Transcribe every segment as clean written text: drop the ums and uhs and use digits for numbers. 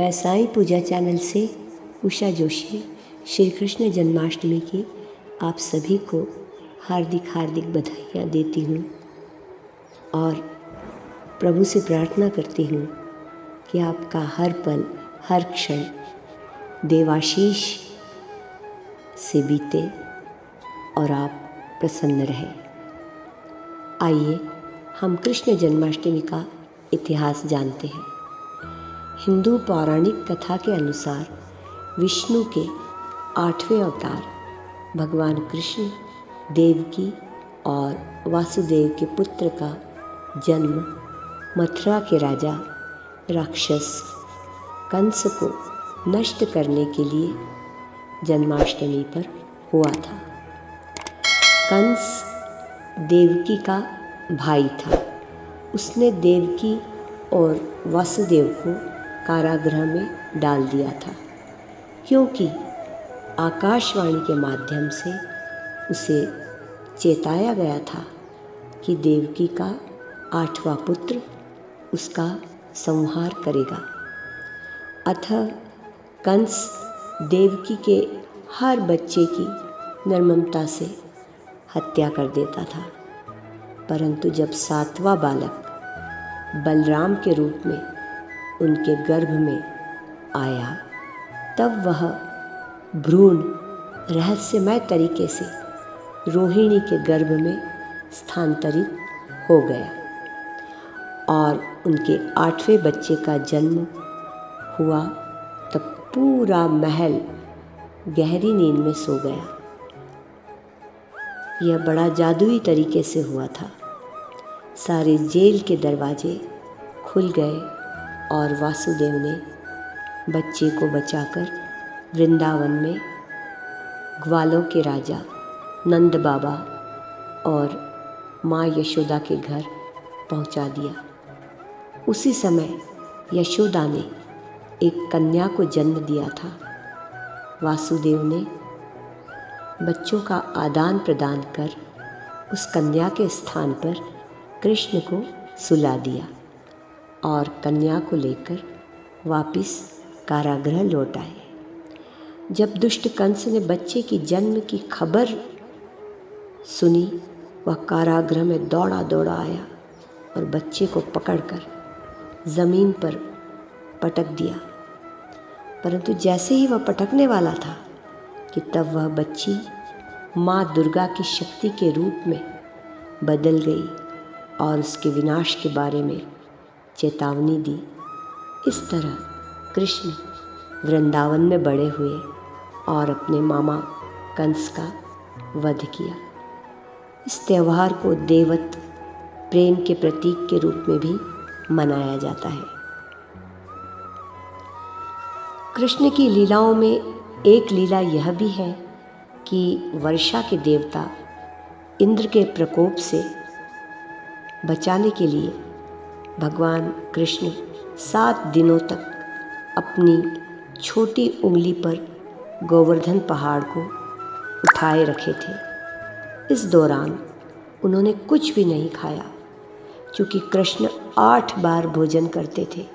मैं साईं पूजा चैनल से उषा जोशी श्री कृष्ण जन्माष्टमी की आप सभी को हार्दिक हार्दिक बधाइयाँ देती हूँ और प्रभु से प्रार्थना करती हूँ कि आपका हर पल हर क्षण देवाशीष से बीते और आप प्रसन्न रहें। आइए हम कृष्ण जन्माष्टमी का इतिहास जानते हैं। हिंदू पौराणिक कथा के अनुसार विष्णु के 8वें अवतार भगवान कृष्ण देवकी और वासुदेव के पुत्र का जन्म मथुरा के राजा राक्षस कंस को नष्ट करने के लिए जन्माष्टमी पर हुआ था। कंस देवकी का भाई था। उसने देवकी और वासुदेव को कारागृह में डाल दिया था, क्योंकि आकाशवाणी के माध्यम से उसे चेताया गया था कि देवकी का 8वां पुत्र उसका संहार करेगा। अतः कंस देवकी के हर बच्चे की निर्ममता से हत्या कर देता था। परंतु जब 7वां बालक बलराम के रूप में उनके गर्भ में आया, तब वह भ्रूण रहस्यमय तरीके से रोहिणी के गर्भ में स्थानांतरित हो गया और उनके 8वें बच्चे का जन्म हुआ। तब पूरा महल गहरी नींद में सो गया। यह बड़ा जादुई तरीके से हुआ था। सारे जेल के दरवाजे खुल गए और वासुदेव ने बच्चे को बचाकर वृंदावन में ग्वालों के राजा नंद बाबा और माँ यशोदा के घर पहुंचा दिया। उसी समय यशोदा ने एक कन्या को जन्म दिया था। वासुदेव ने बच्चों का आदान प्रदान कर उस कन्या के स्थान पर कृष्ण को सुला दिया और कन्या को लेकर वापिस कारागृह लौट आए। जब दुष्ट कंस ने बच्चे की जन्म की खबर सुनी, वह कारागृह में दौड़ा दौड़ा आया और बच्चे को पकड़कर ज़मीन पर पटक दिया। परंतु जैसे ही वह पटकने वाला था कि तब वह बच्ची माँ दुर्गा की शक्ति के रूप में बदल गई और उसके विनाश के बारे में चेतावनी दी। इस तरह कृष्ण वृंदावन में बड़े हुए और अपने मामा कंस का वध किया। इस त्यौहार को देवत प्रेम के प्रतीक के रूप में भी मनाया जाता है। कृष्ण की लीलाओं में एक लीला यह भी है कि वर्षा के देवता इंद्र के प्रकोप से बचाने के लिए भगवान कृष्ण 7 दिनों तक अपनी छोटी उंगली पर गोवर्धन पहाड़ को उठाए रखे थे। इस दौरान उन्होंने कुछ भी नहीं खाया, क्योंकि कृष्ण 8 बार भोजन करते थे।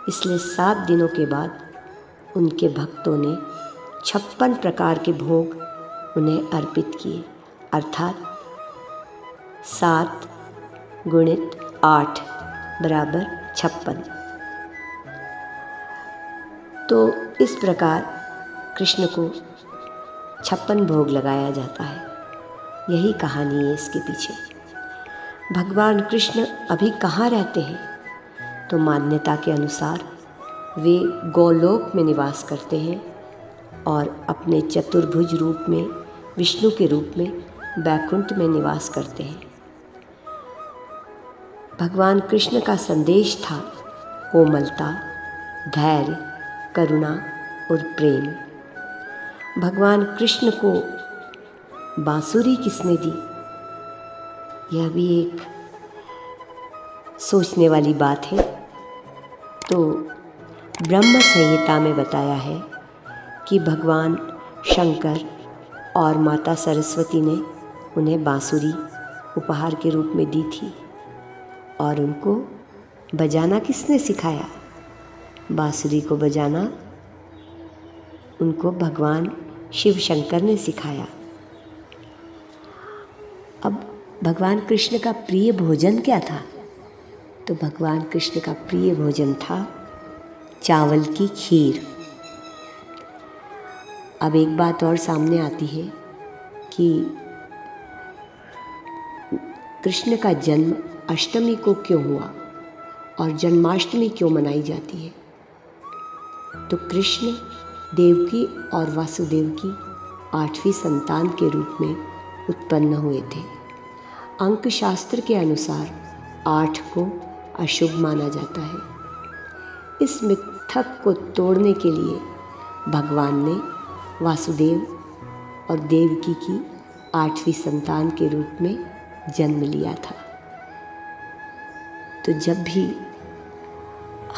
इसलिए 7 दिनों के बाद उनके भक्तों ने 56 प्रकार के भोग उन्हें अर्पित किए, अर्थात 7 गुणित 8 बराबर 56। तो इस प्रकार कृष्ण को 56 भोग लगाया जाता है। यही कहानी है इसके पीछे। भगवान कृष्ण अभी कहाँ रहते हैं? तो मान्यता के अनुसार वे गोलोक में निवास करते हैं और अपने चतुर्भुज रूप में विष्णु के रूप में बैकुंठ में निवास करते हैं। भगवान कृष्ण का संदेश था कोमलता, धैर्य, करुणा और प्रेम। भगवान कृष्ण को बांसुरी किसने दी? यह भी एक सोचने वाली बात है। तो ब्रह्म संहिता में बताया है कि भगवान शंकर और माता सरस्वती ने उन्हें बांसुरी उपहार के रूप में दी थी। और उनको बजाना किसने सिखाया? बांसुरी को बजाना उनको भगवान शिव शंकर ने सिखाया। अब भगवान कृष्ण का प्रिय भोजन क्या था? तो भगवान कृष्ण का प्रिय भोजन था चावल की खीर। अब एक बात और सामने आती है कि कृष्ण का जन्म अष्टमी को क्यों हुआ और जन्माष्टमी क्यों मनाई जाती है? तो कृष्ण देवकी और वासुदेव की 8वीं संतान के रूप में उत्पन्न हुए थे। अंक शास्त्र के अनुसार 8 को अशुभ माना जाता है। इस मिथक को तोड़ने के लिए भगवान ने वासुदेव और देवकी की 8वीं संतान के रूप में जन्म लिया था। तो जब भी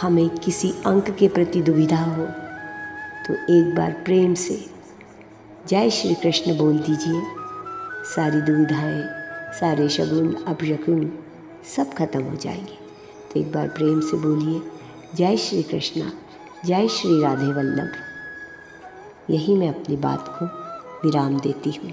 हमें किसी अंक के प्रति दुविधा हो तो एक बार प्रेम से जय श्री कृष्ण बोल दीजिए। सारी दुविधाएं, सारे शगुन अपशगुन सब खत्म हो जाएंगे। तो एक बार प्रेम से बोलिए जय श्री कृष्णा, जय श्री राधे वल्लभ। यही मैं अपनी बात को विराम देती हूँ।